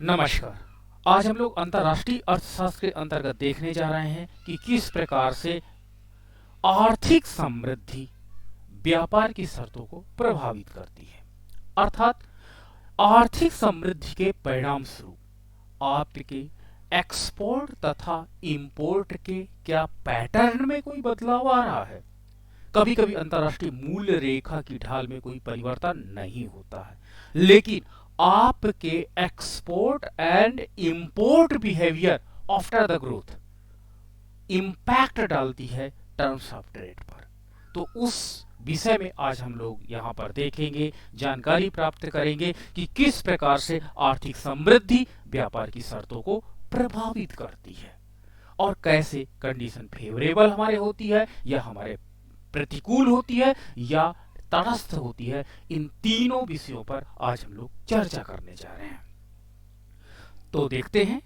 नमस्कार। आज हम लोग अंतर्राष्ट्रीय अर्थशास्त्र के अंतर्गत देखने जा रहे हैं कि किस प्रकार से आर्थिक समृद्धि व्यापार की शर्तों को प्रभावित करती है। अर्थात आर्थिक समृद्धि के परिणाम स्वरूप आपके एक्सपोर्ट तथा इंपोर्ट के क्या पैटर्न में कोई बदलाव आ रहा है। कभी कभी अंतर्राष्ट्रीय मूल्य रेखा की ढाल में कोई परिवर्तन नहीं होता है, लेकिन आपके export and import behaviour after the growth impact डालती है टर्म्स ऑफ ट्रेड पर। तो उस विषय में आज हम लोग यहाँ पर देखेंगे, जानकारी प्राप्त करेंगे कि किस प्रकार से आर्थिक समृद्धि व्यापार की शर्तों को प्रभावित करती है और कैसे कंडीशन फेवरेबल हमारे होती है या हमारे प्रतिकूल होती है या तटस्थ होती है। इन तीनों विषयों पर आज हम लोग चर्चा करने जा रहे हैं। तो देखते हैं।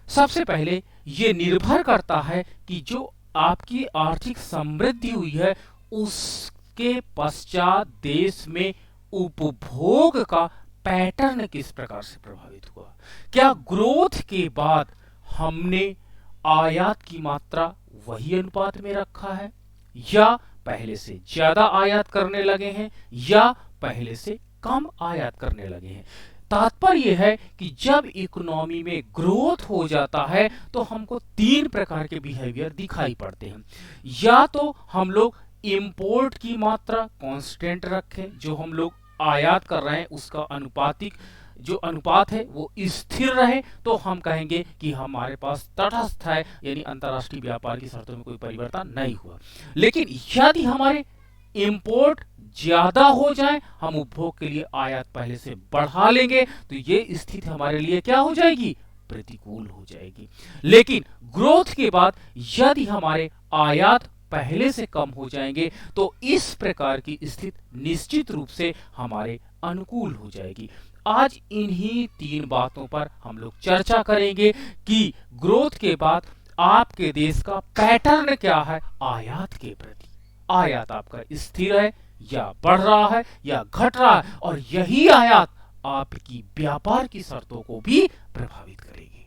सबसे पहले ये निर्भर करता है कि जो आपकी आर्थिक समृद्धि हुई है उसके पश्चात देश में उपभोग का पैटर्न किस प्रकार से प्रभावित हुआ। क्या ग्रोथ के बाद हमने आयात की मात्रा वही अनुपात में रखा है या पहले से ज्यादा आयात करने लगे हैं या पहले से कम आयात करने लगे हैं। तात्पर्य है कि जब इकोनॉमी में ग्रोथ हो जाता है तो हमको तीन प्रकार के बिहेवियर दिखाई पड़ते हैं। या तो हम लोग इंपोर्ट की मात्रा कांस्टेंट रखें, जो हम लोग आयात कर रहे हैं उसका अनुपातिक जो अनुपात है वो स्थिर रहे, तो हम कहेंगे कि हमारे पास तटस्थ है, यानी अंतर्राष्ट्रीय व्यापार की शर्तों में कोई परिवर्तन नहीं हुआ। लेकिन यदि हमारे इंपोर्ट ज्यादा हो जाए, हम उपभोग के लिए आयात पहले से बढ़ा लेंगे, तो ये स्थिति हमारे लिए क्या हो जाएगी, प्रतिकूल हो जाएगी। लेकिन ग्रोथ के बाद यदि हमारे आयात पहले से कम हो जाएंगे तो इस प्रकार की स्थिति निश्चित रूप से हमारे अनुकूल हो जाएगी। आज इन्हीं तीन बातों पर हम लोग चर्चा करेंगे कि ग्रोथ के बाद आपके देश का पैटर्न क्या है आयात के प्रति। आयात आपका स्थिर है या बढ़ रहा है या घट रहा है, और यही आयात आपकी व्यापार की शर्तों को भी प्रभावित करेगी।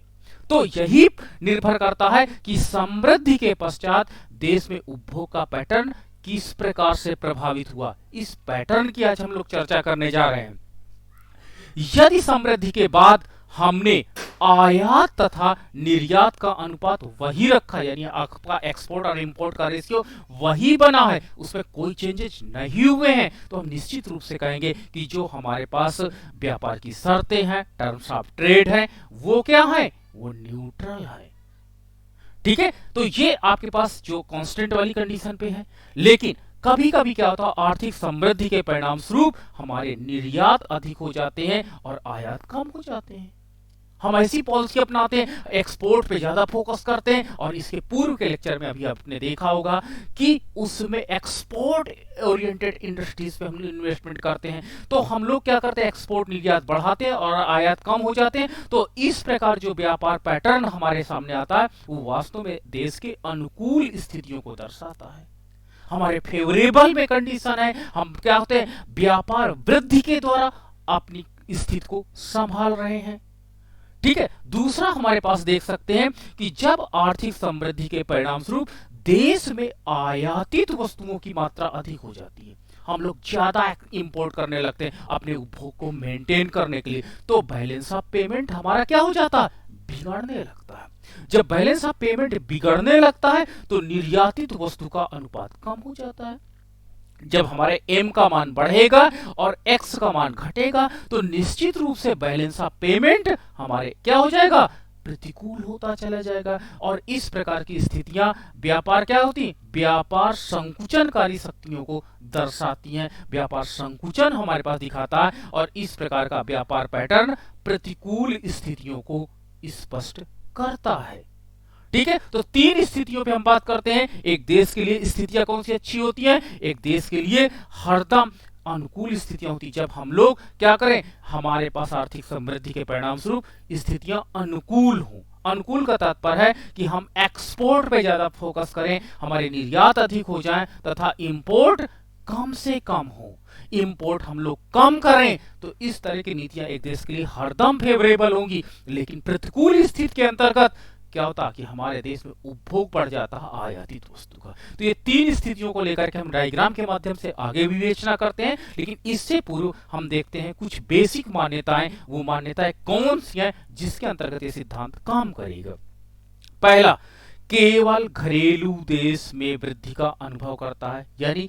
तो यही निर्भर करता है कि समृद्धि के पश्चात देश में उपभोग का पैटर्न किस प्रकार से प्रभावित हुआ। इस पैटर्न की आज हम लोग चर्चा करने जा रहे हैं। यदि समृद्धि के बाद हमने आयात तथा निर्यात का अनुपात वही रखा, यानी आपका एक्सपोर्ट और इंपोर्ट का रेशियो वही बना है, उसमें कोई चेंजेस नहीं हुए हैं, तो हम निश्चित रूप से कहेंगे कि जो हमारे पास व्यापार की शर्तें हैं, टर्म्स ऑफ ट्रेड हैं, वो क्या है, वो न्यूट्रल है। ठीक है, तो ये आपके पास जो कांस्टेंट वाली कंडीशन पे है। लेकिन कभी कभी क्या होता है, आर्थिक समृद्धि के परिणाम स्वरूप हमारे निर्यात अधिक हो जाते हैं और आयात कम हो जाते हैं। हम ऐसी पॉलिसी अपनाते हैं, एक्सपोर्ट पे ज्यादा फोकस करते हैं, और इसके पूर्व के लेक्चर में अभी आपने देखा होगा कि उसमें एक्सपोर्ट ओरिएंटेड इंडस्ट्रीज पे हम इन्वेस्टमेंट करते हैं। तो हम लोग क्या करते हैं, एक्सपोर्ट निर्यात बढ़ाते हैं और आयात कम हो जाते हैं। तो इस प्रकार जो व्यापार पैटर्न हमारे सामने आता है वो वास्तव में देश के अनुकूल स्थितियों को दर्शाता है, हमारे फेवरेबल में कंडीशन है। हम क्या होते हैं, व्यापार वृद्धि के द्वारा अपनी स्थिति को संभाल रहे हैं। ठीक है, दूसरा हमारे पास देख सकते हैं कि जब आर्थिक समृद्धि के परिणाम स्वरूप देश में आयातित वस्तुओं की मात्रा अधिक हो जाती है, हम लोग ज्यादा इंपोर्ट करने लगते हैं अपने उपभोग को मेंटेन करने के लिए, तो बैलेंस ऑफ पेमेंट हमारा क्या हो जाता है, बिगड़ने लगता है। जब बैलेंस ऑफ पेमेंट बिगड़ने लगता है तो निर्यातित वस्तु का अनुपात कम हो जाता है। जब हमारे m का मान बढ़ेगा और x का मान घटेगा तो निश्चित रूप से बैलेंस ऑफ पेमेंट हमारे क्या हो जाएगा, प्रतिकूल होता चला जाएगा। और इस प्रकार की स्थितियां व्यापार क्या होती, व्यापार संकुचनकारी शक्तियों को दर्शाती हैं। व्यापार संकुचन हमारे पास दिखाता है और इस प्रकार का व्यापार पैटर्न प्रतिकूल स्थितियों को स्पष्ट करता है। ठीक है, तो तीन स्थितियों पे हम बात करते हैं। एक देश के लिए स्थितियां कौन सी अच्छी होती हैं, एक देश के लिए हरदम अनुकूल स्थितियां होती, जब हम लोग क्या करें, हमारे पास आर्थिक समृद्धि के परिणाम स्वरूप स्थितियां अनुकूल हों। अनुकूल का तात्पर्य है कि हम एक्सपोर्ट पे ज्यादा फोकस करें, हमारे निर्यात अधिक हो जाएं तथा इंपोर्ट कम से कम हो। इंपोर्ट हम लोग कम करें, तो इस तरह की नीतियां एक देश के लिए हरदम फेवरेबल होंगी। लेकिन प्रतिकूल स्थिति के अंतर्गत क्या होता कि हमारे देश में उपभोग बढ़ जाता है आयातित वस्तु का। तो ये तीन स्थितियों को लेकर के हम डायग्राम के माध्यम से आगे विवेचना करते हैं, लेकिन इससे पूर्व हम देखते हैं कुछ बेसिक मान्यताएं। वो मान्यताएं कौन सी हैं जिसके अंतर्गत ये सिद्धांत काम करेगा। पहला, केवल घरेलू देश में वृद्धि का अनुभव करता है, यानी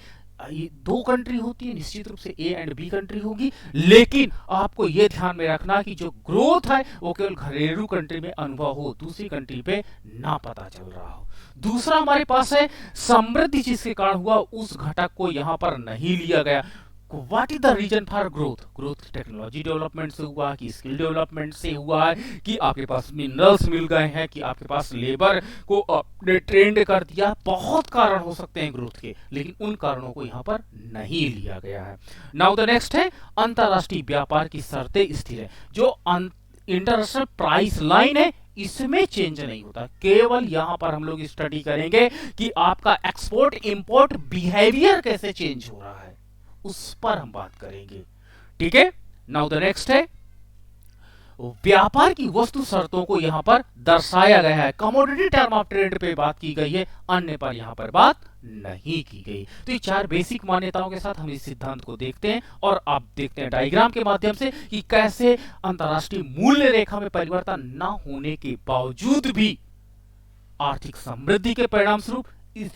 दो कंट्री होती है, निश्चित रूप से ए एंड बी कंट्री होगी, लेकिन आपको यह ध्यान में रखना कि जो ग्रोथ है वो केवल घरेलू कंट्री में अनुभव हो, दूसरी कंट्री पे ना पता चल रहा हो। दूसरा हमारे पास है समृद्धि जिसके कारण हुआ उस घटक को यहां पर नहीं लिया गया। What is the reason for growth? Growth technology development से हुआ कि स्किल डेवलपमेंट से हुआ है कि आपके पास मिनरल्स मिल गए हैं कि आपके पास लेबर को अपने ट्रेंड कर दिया। बहुत कारण हो सकते हैं ग्रोथ के, लेकिन उन कारणों को यहाँ पर नहीं लिया गया है। नाउ द नेक्स्ट है अंतरराष्ट्रीय व्यापार की शर्तें स्थिर है। जो इंटरनेशनल प्राइस लाइन है इसमें चेंज नहीं होता। केवल यहां पर हम लोग स्टडी करेंगे कि आपका एक्सपोर्ट इंपोर्ट बिहेवियर कैसे चेंज हो रहा है, उस पर हम बात करेंगे। ठीक है, नाउ द नेक्स्ट है व्यापार की वस्तु शर्तों को यहां पर दर्शाया गया है। कमोडिटी टर्म ऑफ ट्रेड पे बात की गई है, अन्य पर यहां पर बात नहीं की गई। तो ये चार बेसिक मान्यताओं के साथ हम इस सिद्धांत को देखते हैं और आप देखते हैं डायग्राम के माध्यम से कि कैसे अंतरराष्ट्रीय मूल्य रेखा में परिवर्तन न होने के बावजूद भी आर्थिक समृद्धि के परिणाम स्वरूप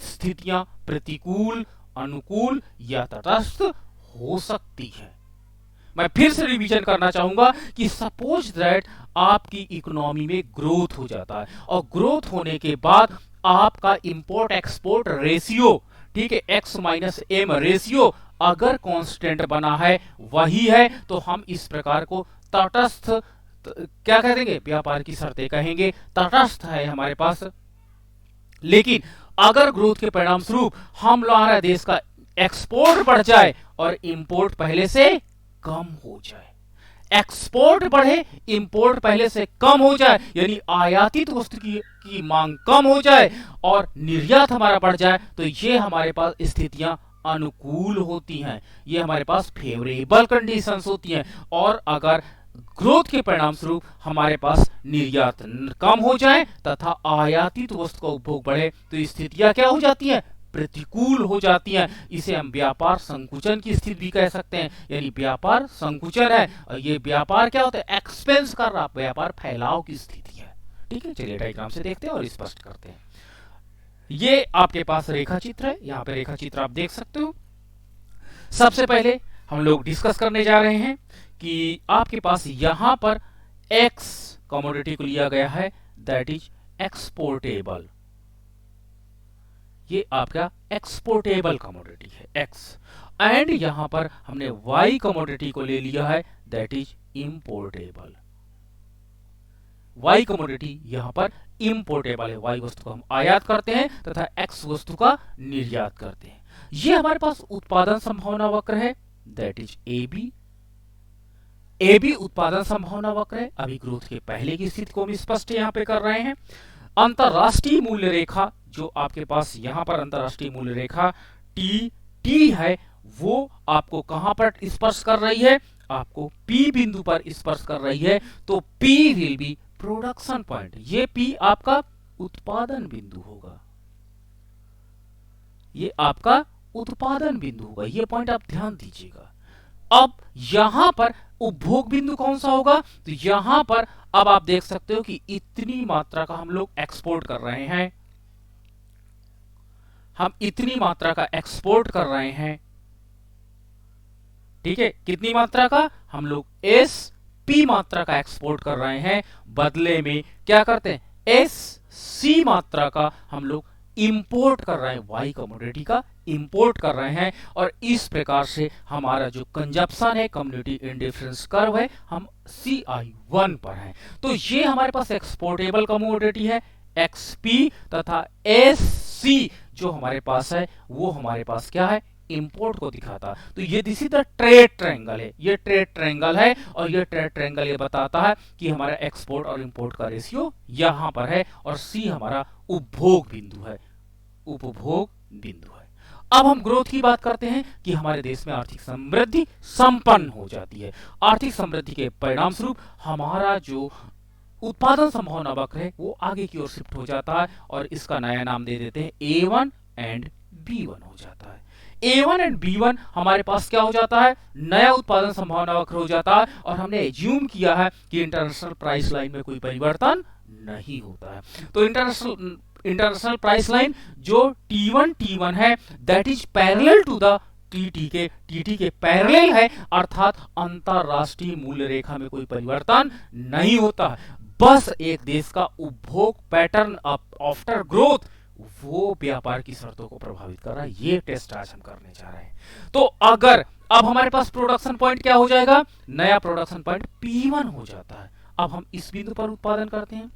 स्थितियां प्रतिकूल, अनुकूल या तटस्थ हो सकती है। मैं फिर से रिवीजन करना चाहूंगा कि सपोज दैट आपकी इकोनॉमी में ग्रोथ हो जाता है और ग्रोथ होने के बाद आपका इंपोर्ट एक्सपोर्ट रेशियो, ठीक है, x माइनस एम रेशियो अगर कांस्टेंट बना है, वही है, तो हम इस प्रकार को तटस्थ क्या कह देंगे, व्यापार की शर्तें कहेंगे, तटस्थ है हमारे पास। लेकिन अगर ग्रोथ के परिणाम स्वरूप हमारा देश का एक्सपोर्ट बढ़ जाए और इंपोर्ट पहले से कम हो जाए, एक्सपोर्ट बढ़े इंपोर्ट पहले से कम हो जाए, यानी आयातित वस्तु की मांग कम हो जाए और निर्यात हमारा बढ़ जाए, तो ये हमारे पास स्थितियां अनुकूल होती हैं, ये हमारे पास फेवरेबल कंडीशंस होती हैं। और अगर ग्रोथ के परिणाम स्वरूप हमारे पास निर्यात कम हो जाए तथा आयातित वस्तु का उपभोग बढ़े, तो स्थितियां क्या हो जाती हैं, प्रतिकूल हो जाती हैं। इसे हम व्यापार संकुचन की स्थिति भी कह सकते हैं, यानी व्यापार संकुचन है और ये व्यापार क्या होता है, एक्सपेंस कर रहा, व्यापार फैलाव की स्थिति है। ठीक है, चलिए डायग्राम से देखते हैं और स्पष्ट करते हैं। ये आपके पास रेखा चित्र है, यहाँ पे रेखा चित्र आप देख सकते हो। सबसे पहले हम लोग डिस्कस करने जा रहे हैं कि आपके पास यहां पर एक्स कमोडिटी को लिया गया है, दैट इज एक्सपोर्टेबल, ये आपका एक्सपोर्टेबल कमोडिटी है एक्स, एंड यहां पर हमने वाई कमोडिटी को ले लिया है, दैट इज इंपोर्टेबल। वाई कमोडिटी यहां पर इंपोर्टेबल है, वाई वस्तु को हम आयात करते हैं तथा एक्स वस्तु का निर्यात करते हैं। ये हमारे पास उत्पादन संभावना वक्र है, that is A B. A B उत्पादन संभावना वक्र है। अभी ग्रोथ के पहले की स्थिति को हम स्पष्ट यहां पे कर रहे हैं। अंतरराष्ट्रीय मूल्य रेखा जो आपके पास यहां पर अंतरराष्ट्रीय मूल्य रेखा टी है, वो आपको कहां पर स्पर्श कर रही है, आपको पी बिंदु पर स्पर्श कर रही है। तो P will be production point, ये पी आपका उत्पादन बिंदु होगा, ये आपका उत्पादन बिंदु होगा, ये पॉइंट आप ध्यान दीजिएगा। अब यहां पर उपभोग बिंदु कौन सा होगा, तो यहां पर अब आप देख सकते हो कि इतनी मात्रा का हम लोग एक्सपोर्ट कर रहे हैं, हम इतनी मात्रा का एक्सपोर्ट कर रहे हैं, ठीक है, कितनी मात्रा का, हम लोग एस पी मात्रा का एक्सपोर्ट कर रहे हैं, बदले में क्या करते हैं, एस सी मात्रा का हम लोग इंपोर्ट कर रहे हैं, वाई कमोडिटी का इंपोर्ट कर रहे हैं। और इस प्रकार से हमारा जो कंजप्शन है, कम्युनिटी इंडिफरेंस कर्व है, हम CI1 पर है। तो ये हमारे पास एक्सपोर्टेबल कमोडिटी है XP, तथा SC जो हमारे पास है वो हमारे पास क्या है, इंपोर्ट को दिखाता। तो ये this is the trade triangle है, ये ट्रेड ट्रायंगल है और ये ट्रेड ट्रायंगल ये बताता है कि हमारा एक्सपोर्ट और इंपोर्ट का रेशियो यहां पर है और सी हमारा उपभोग बिंदु है, उपभोग बिंदु है। अब हम ग्रोथ की बात करते हैं कि हमारे देश में आर्थिक समृद्धि संपन्न हो जाती है। आर्थिक समृद्धि के परिणाम स्वरूप हमारा जो उत्पादन संभावना वक्र है वो आगे की ओर शिफ्ट हो जाता है और इसका नया नाम दे देते हैं A1 एंड B1 हो जाता है। A1 एंड B1 हमारे पास क्या हो जाता है, नया उत्पादन संभावना वक्र हो जाता है और हमने एज्यूम किया है कि इंटरनेशनल प्राइस लाइन में कोई परिवर्तन नहीं होता है। तो इंटरनेशनल प्राइस लाइन जो T1 है that is parallel to the TT के पैरेलल है, अर्थात अंतरराष्ट्रीय मूल्य रेखा में कोई परिवर्तन नहीं होता है। बस एक देश का उपभोग पैटर्न आफ्टर ग्रोथ वो व्यापार की शर्तों को प्रभावित कर रहा है। ये टेस्ट आज हम करने जा रहे हैं। तो अगर अब हमारे पास प्रोडक्शन पॉइंट क्या हो जाएगा, नया प्रोडक्शन पॉइंट P1 हो जाता है। अब हम इस बिंदु पर उत्पादन करते हैं,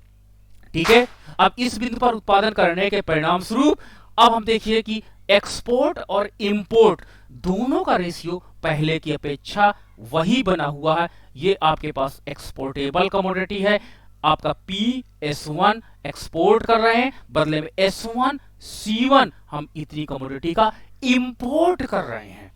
ठीक है। अब इस बिंदु पर उत्पादन करने के परिणाम स्वरूप अब हम देखिए कि एक्सपोर्ट और इंपोर्ट दोनों का रेशियो पहले की अपेक्षा वही बना हुआ है। ये आपके पास एक्सपोर्टेबल कमोडिटी है, आपका PS1 एक्सपोर्ट कर रहे हैं, बदले में S1 C1 हम इतनी कमोडिटी का इंपोर्ट कर रहे हैं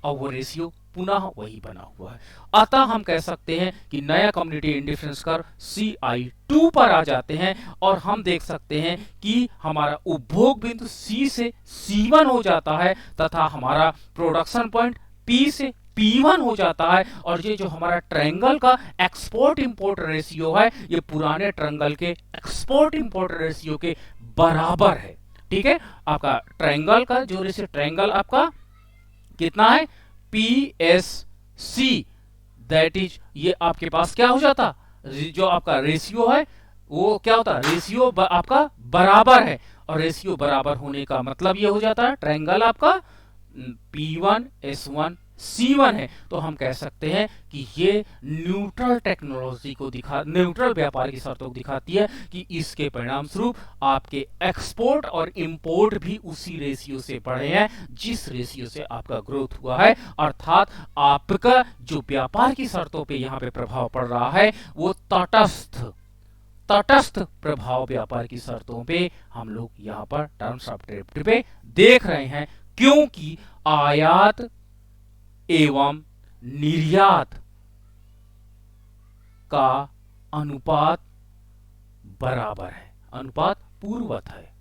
और वो रेशियो पुनः वही बना हुआ है। अतः हम कह सकते हैं कि नया कम्युनिटी इंडिफरेंस कर्व CI2 पर आ जाते हैं और हम देख सकते हैं कि हमारा उपभोग बिंदु C से C1 हो जाता है तथा हमारा प्रोडक्शन पॉइंट P से P1 हो जाता है। और ये जो हमारा ट्रायंगल का एक्सपोर्ट इंपोर्ट रेशियो है ये पुराने ट्रायंगल के एक्सपोर्ट इंपोर्ट रेशियो के बराबर है, ठीक है। आपका ट्रायंगल का जो रेशियो, ट्रायंगल आपका कितना है PSC, दैट इज ये आपके पास क्या हो जाता, जो आपका रेशियो है वो क्या होता, रेशियो आपका बराबर है और रेशियो बराबर होने का मतलब ये हो जाता है ट्रायंगल आपका P1 S1 C1 है। तो हम कह सकते हैं कि ये न्यूट्रल टेक्नोलॉजी को न्यूट्रल व्यापार की शर्तों को दिखाती है कि इसके परिणाम स्वरूप आपके एक्सपोर्ट और इंपोर्ट भी उसी रेशियो से बढ़े हैं जिस रेशियो से आपका ग्रोथ हुआ है। अर्थात आपका जो व्यापार की शर्तों पे यहाँ पे प्रभाव पड़ रहा है वो तटस्थ प्रभाव व्यापार की शर्तों पे हम लोग यहाँ पर टर्म्स ऑफ ट्रेड पे देख रहे हैं, क्योंकि आयात एवं निर्यात का अनुपात बराबर है, अनुपात पूर्ववत है,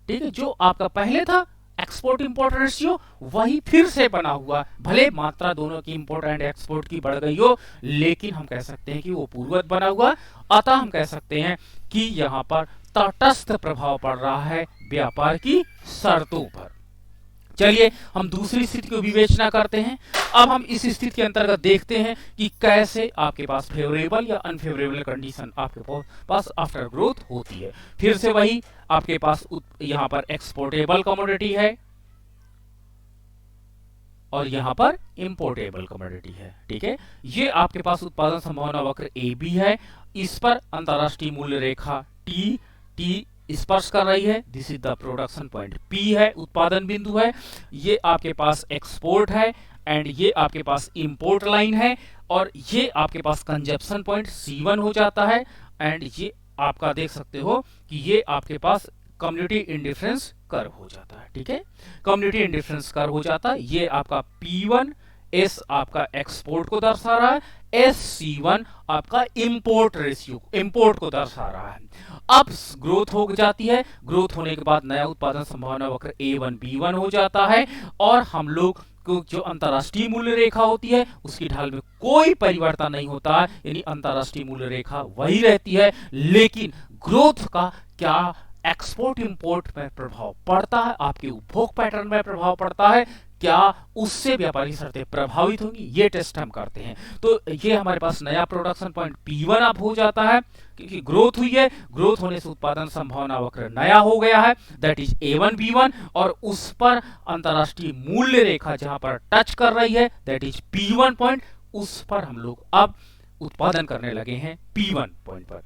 ठीक है। जो आपका पहले था एक्सपोर्ट इंपोर्ट रेशियो वही फिर से बना हुआ, भले मात्रा दोनों की इंपोर्ट एंड एक्सपोर्ट की बढ़ गई हो लेकिन हम कह सकते हैं कि वो पूर्ववत बना हुआ। अतः हम कह सकते हैं कि यहाँ पर तटस्थ प्रभाव पड़ रहा है व्यापार की शर्तों पर। चलिए हम दूसरी स्थिति को विवेचना करते हैं। अब हम इस स्थिति के अंतर्गत देखते हैं कि कैसे आपके पास फेवरेबल या अनफेवरेबल कंडीशन आपके पास आफ्टर ग्रोथ होती है। फिर से वही आपके पास यहाँ पर एक्सपोर्टेबल कमोडिटी है और यहाँ पर इंपोर्टेबल कमोडिटी है, ठीक है। ये आपके पास उत्पादन संभावना वक्र AB है, इस पर अंतरराष्ट्रीय मूल्य रेखा T स्पर्श कर रही है। This is the production point P है, उत्पादन बिंदु है। ये आपके पास एक्सपोर्ट है एंड ये आपके पास इंपोर्ट लाइन है और ये आपके पास कंजप्शन पॉइंट C1 हो जाता है एंड ये आपका देख सकते हो कि ये आपके पास कम्युनिटी इंडिफरेंस कर्व हो जाता है, ठीक है। कम्युनिटी इंडिफरेंस कर्व हो जाता है। ये आपका P1 S आपका एक्सपोर्ट को दर्शा रहा है, SC1 आपका इंपोर्ट रेशियो इंपोर्ट को दर्शा रहा है। अब ग्रोथ हो जाती है, ग्रोथ होने के बाद नया उत्पादन संभावना वक्र A1 B1 हो जाता है और हम लोग को जो अंतरराष्ट्रीय मूल्य रेखा होती है उसकी ढाल में कोई परिवर्तन नहीं होता है, यानी अंतरराष्ट्रीय मूल्य रेखा वही रहती है। लेकिन ग्रोथ का क्या एक्सपोर्ट इंपोर्ट में प्रभाव पड़ता है, आपके उपभोग पैटर्न में प्रभाव पड़ता है, क्या उससे व्यापारी शर्तें प्रभावित होंगी, ये टेस्ट हम करते हैं। तो ये हमारे पास नया प्रोडक्शन पॉइंट P1 अब हो जाता है क्योंकि ग्रोथ हुई है, ग्रोथ होने से उत्पादन संभावना वक्र नया हो गया है, दैट इज A1 B1 और उस पर अंतरराष्ट्रीय मूल्य रेखा जहां पर टच कर रही है दैट इज P1 पॉइंट, उस पर हम लोग अब उत्पादन करने लगे हैं P1 पॉइंट पर।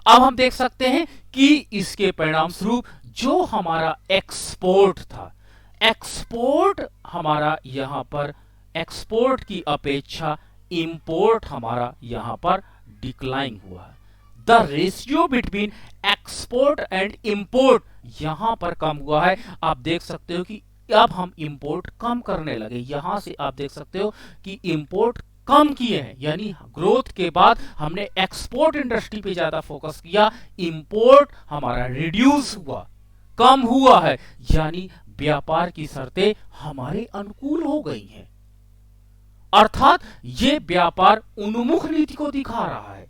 अब हम देख सकते हैं कि इसके परिणाम स्वरूप जो हमारा एक्सपोर्ट था, एक्सपोर्ट हमारा यहां पर एक्सपोर्ट की अपेक्षा इंपोर्ट हमारा यहां पर डिक्लाइन हुआ है। The ratio between export and import यहां पर कम हुआ है। आप देख सकते हो कि अब हम इंपोर्ट कम करने लगे। यहां से आप देख सकते हो कि इंपोर्ट कम किए हैं, यानी ग्रोथ के बाद हमने एक्सपोर्ट इंडस्ट्री पे ज्यादा फोकस किया, इंपोर्ट हमारा रिड्यूस हुआ, कम हुआ है, यानी व्यापार की शर्तें हमारे अनुकूल हो गई हैं। अर्थात ये व्यापार उन्मुख नीति को दिखा रहा है।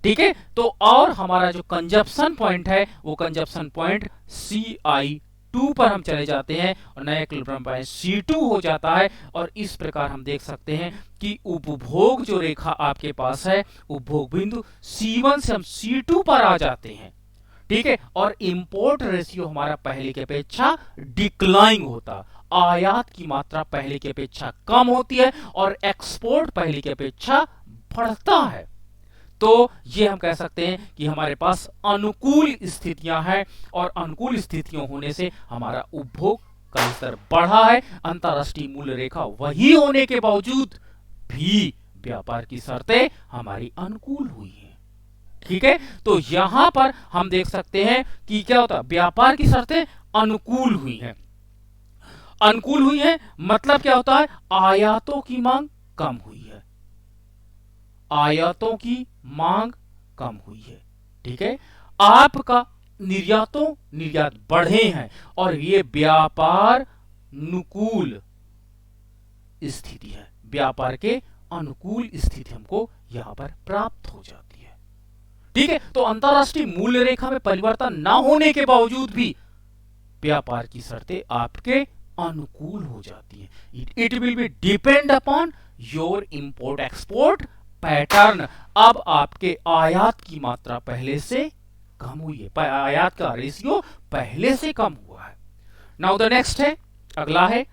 ठीक है, तो और हमारा जो कंजप्शन पॉइंट है वो कंजप्शन पॉइंट CI2 पर हम चले जाते हैं और नया इक्विलिब्रियम पॉइंट C2 हो जाता है। और इस प्रकार हम देख सकते हैं कि उपभोग जो रेखा आपके पास है, उपभोग बिंदु C1 से हम C2 पर आ जाते हैं। ठीक है, और इंपोर्ट रेशियो हमारा पहले की अपेक्षा डिक्लाइन होता, आयात की मात्रा पहले की अपेक्षा कम होती है और एक्सपोर्ट पहले की अपेक्षा बढ़ता है। तो ये हम कह सकते हैं कि हमारे पास अनुकूल स्थितियां हैं और अनुकूल स्थितियों होने से हमारा उपभोग का स्तर बढ़ा है। अंतरराष्ट्रीय मूल्य रेखा वही होने के बावजूद भी व्यापार की शर्तें हमारी अनुकूल हुई हैं। ठीक है, तो यहां पर हम देख सकते हैं कि क्या होता है, व्यापार की शर्तें अनुकूल हुई हैं। अनुकूल हुई है मतलब क्या होता है, आयातों की मांग कम हुई है, आयातों की मांग कम हुई है। ठीक है, आपका निर्यात बढ़े हैं और ये व्यापार अनुकूल स्थिति है, व्यापार के अनुकूल स्थिति हमको यहां पर प्राप्त हो जाती है। ठीक है, तो अंतरराष्ट्रीय मूल्य रेखा में परिवर्तन ना होने के बावजूद भी व्यापार की शर्तें आपके अनुकूल हो जाती है। It will be depend upon your import export pattern. अब आपके आयात की मात्रा पहले से कम हुई है, आयात का रेशियो पहले से कम हुआ है। नाउ द नेक्स्ट है, अगला है,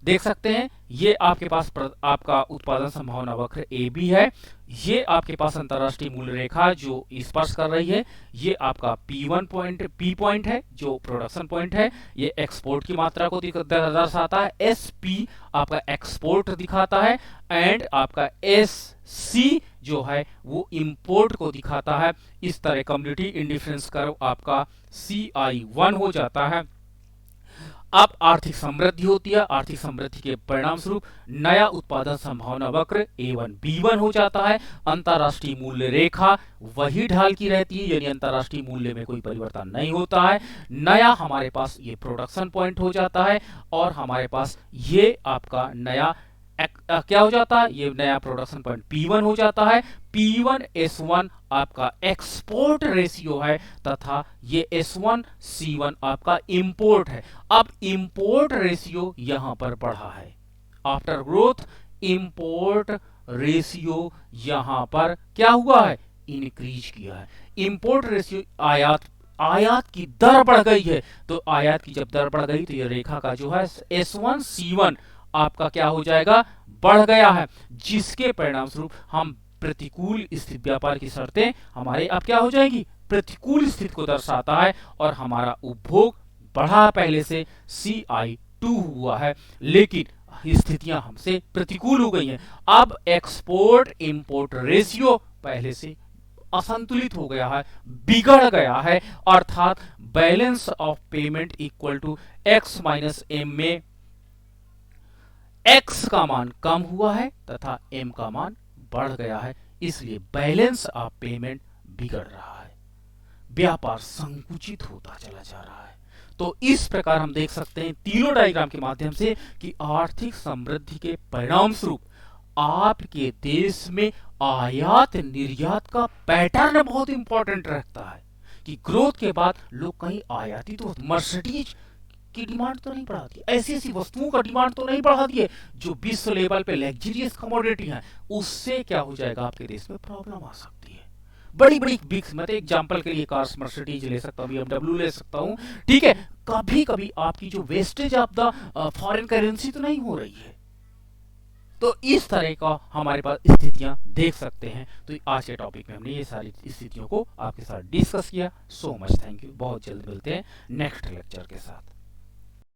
देख सकते हैं ये आपके पास आपका उत्पादन संभावना वक्र AB है। ये आपके पास अंतरराष्ट्रीय मूल्य रेखा जो स्पर्श कर रही है, ये आपका P पॉइंट है जो प्रोडक्शन पॉइंट है, ये एक्सपोर्ट की मात्रा को दर्शाता है। SP आपका एक्सपोर्ट दिखाता है एंड आपका SC जो है वो इंपोर्ट को दिखाता है। इस तरह कम्युनिटी इंडिफरेंस कर्व आपका CI1 हो जाता है। अब आर्थिक समृद्धि होती है, आर्थिक समृद्धि के परिणाम स्वरूप नया उत्पादन संभावना वक्र A1 B1 हो जाता है। अंतरराष्ट्रीय मूल्य रेखा वही ढाल की रहती है, यानी अंतरराष्ट्रीय मूल्य में कोई परिवर्तन नहीं होता है। नया हमारे पास ये प्रोडक्शन पॉइंट हो जाता है और हमारे पास ये आपका नया क्या हो जाता है, ये नया प्रोडक्शन पॉइंट P1 हो जाता है। P1 S1 आपका एक्सपोर्ट रेशियो है तथा ये S1 C1 आपका इंपोर्ट है। अब इंपोर्ट रेशियो यहां पर बढ़ा है, आफ्टर ग्रोथ इंपोर्ट रेशियो यहां पर क्या हुआ है, इंक्रीज किया है। इंपोर्ट रेशियो आयात की दर बढ़ गई है, तो आयात की जब दर बढ़ गई तो ये रेखा का जो है S1 C1 आपका क्या हो जाएगा, बढ़ गया है, जिसके परिणाम स्वरूप हम प्रतिकूल स्थिति, व्यापार की शर्तें हमारे अब क्या हो जाएगी, प्रतिकूल स्थिति को दर्शाता है और हमारा उपभोग बढ़ा पहले से CI2 हुआ है, लेकिन स्थितियां हमसे प्रतिकूल हो गई हैं। अब एक्सपोर्ट इंपोर्ट रेशियो पहले से असंतुलित हो गया है, बिगड़ गया है, अर्थात balance of payment equal to X minus M में X का मान कम हुआ है तथा M का मान बढ़ गया है, इसलिए बैलेंस ऑफ पेमेंट बिगड़ रहा है, व्यापार संकुचित होता चला जा रहा है। तो इस प्रकार हम देख सकते हैं तीनों डायग्राम के माध्यम से कि आर्थिक समृद्धि के परिणाम स्वरूप आपके देश में आयात निर्यात का पैटर्न बहुत इंपॉर्टेंट रखता है कि ग्रोथ के बाद लोग कहीं आयातित तो मर्सिडीज की डिमांड तो नहीं बढ़ाती, ऐसी ऐसी वस्तुओं का डिमांड तो नहीं बढ़ाती है जो विश्व लेवल पे लग्जरियस कमोडिटी है। उससे क्या हो जाएगा, आपके देश में प्रॉब्लम आ सकती है। बड़ी बड़ी बिग, मैं तो एग्जांपल के लिए कार्स मर्सिडीज ले सकता हूँ, BMW ले सकता हूँ, ठीक है, कभी कभी आपकी जो wastage of the foreign currency तो नहीं हो रही है। तो इस तरह का हमारे पास स्थितियां देख सकते हैं। तो आज के टॉपिक में हमने ये सारी स्थितियों को आपके साथ डिस्कस किया। सो मच थैंक यू, बहुत जल्द मिलते हैं नेक्स्ट लेक्चर के साथ।